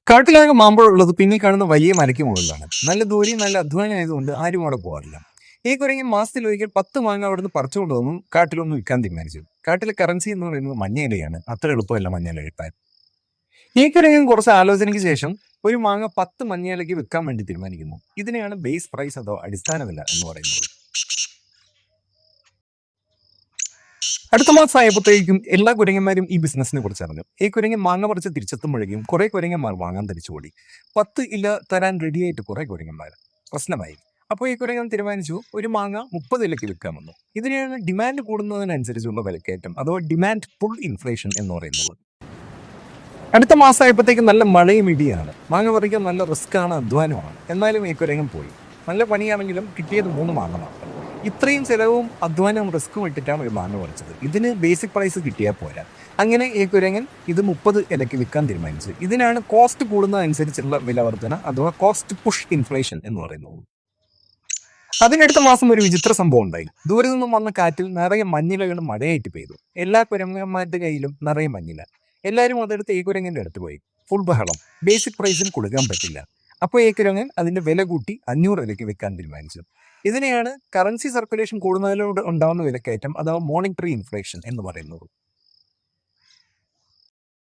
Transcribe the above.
കാട്ടിലാകെ മാമ്പഴമുള്ളത് പിന്നിൽ കാണുന്ന വലിയ മരയ്ക്ക് മുകളിലാണ്. നല്ല ദൂരെയും നല്ല അധ്വാനം ആയതുകൊണ്ട് ആരും അവിടെ പോകാറില്ല. ഈ കുരങ്ങി മാസത്തിൽ ഒരിക്കൽ 10 മാങ്ങ അവിടുന്ന് പറിച്ചുകൊണ്ട് വന്നും കാട്ടിലൊന്നും വിൽക്കാൻ തീരുമാനിച്ചു. കാട്ടിലെ കറൻസി എന്ന് പറയുന്നത് മഞ്ഞയിലയാണ്. അത്ര എളുപ്പമല്ല മഞ്ഞയില കിട്ടാൻ. ഈ കുരങ്ങൻ കുറച്ച് ആലോചനയ്ക്ക് ശേഷം ഒരു മാങ്ങ 10 മഞ്ഞയിലയ്ക്ക് വിൽക്കാൻ വേണ്ടി തീരുമാനിക്കുന്നു. ഇതിനെയാണ് ബേസ് പ്രൈസ് അഥവാ അടിസ്ഥാന വില എന്ന് പറയുന്നത്. അടുത്ത മാസം ആയപ്പോഴത്തേക്കും എല്ലാ കുരങ്ങന്മാരും ഈ ബിസിനസിനെ കുറിച്ച് അറിഞ്ഞു. ഈ കുരങ്ങൻ മാങ്ങ പറിച്ച് തിരിച്ചെത്തുമ്പോഴേക്കും കുറെ കുരങ്ങന്മാർ വാങ്ങാൻ തിരിച്ചുകൂടി. 10 ഇല തരാൻ റെഡിയായിട്ട് കുറെ കുരങ്ങന്മാർ. പ്രശ്നമായി. അപ്പോൾ ഈ കുരങ്ങൻ തീരുമാനിച്ചു ഒരു മാങ്ങ 30 ഇലയ്ക്ക് വിൽക്കാമെന്ന്. ഇതിനെയാണ് ഡിമാൻഡ് കൂടുന്നതിനനുസരിച്ചുള്ള വിലക്കയറ്റം അഥവാ ഡിമാൻഡ് പുൾ ഇൻഫ്ലേഷൻ എന്ന് പറയുന്നത്. അടുത്ത മാസം ആയപ്പോഴത്തേക്കും നല്ല മഴയും ഇടിയാണ്. മാങ്ങ പറിക്കാൻ നല്ല റിസ്ക്കാണ്, അധ്വാനമാണ്. എന്നാലും ഈ കുരങ്ങൻ പോയി. നല്ല പണിയാണെങ്കിലും കിട്ടിയത് 3 മാങ്ങ മാത്രം. ഇത്രയും ചിലവും അധ്വാനവും റിസ്ക്കും ഇട്ടിട്ടാണ് ഒരു മാങ്ങ പറിച്ചത്. ഇതിന് ബേസിക് പ്രൈസ് കിട്ടിയാൽ പോരാ. അങ്ങനെ ഈ കുരങ്ങൻ ഇത് 30 ഇലയ്ക്ക് വിൽക്കാൻ തീരുമാനിച്ചു. ഇതിനാണ് കോസ്റ്റ് കൂടുന്നതനുസരിച്ചുള്ള വിലവർധന അഥവാ കോസ്റ്റ് പുഷ് ഇൻഫ്ലേഷൻ എന്ന് പറയുന്നത്. അതിനടുത്ത മാസം ഒരു വിചിത്ര സംഭവം ഉണ്ടായി. ദൂരെ നിന്നും വന്ന കാറ്റിൽ നിറയെ മഞ്ഞിലകൾ മഴയായിട്ട് പെയ്തു. എല്ലാ കുരങ്ങന്മാരുടെ കയ്യിലും നിറയെ മഞ്ഞില. എല്ലാവരും അതെടുത്ത് ഈ കുരങ്ങൻ്റെ അടുത്ത് പോയി. ഫുൾ ബഹളം. ബേസിക് പ്രൈസിന് കൊടുക്കാൻ പറ്റില്ല. അപ്പോൾ ഈ കുരങ്ങൻ അതിന്റെ വില കൂട്ടി 500 ഇലയ്ക്ക് വിൽക്കാൻ തീരുമാനിച്ചു. ഇതിനെയാണ് കറൻസി സർക്കുലേഷൻ കൂടുന്നതിലൂടെ ഉണ്ടാകുന്ന വിലക്കയറ്റം അഥവാ മോണിറ്ററി ഇൻഫ്ലേഷൻ എന്ന് പറയുന്നത്.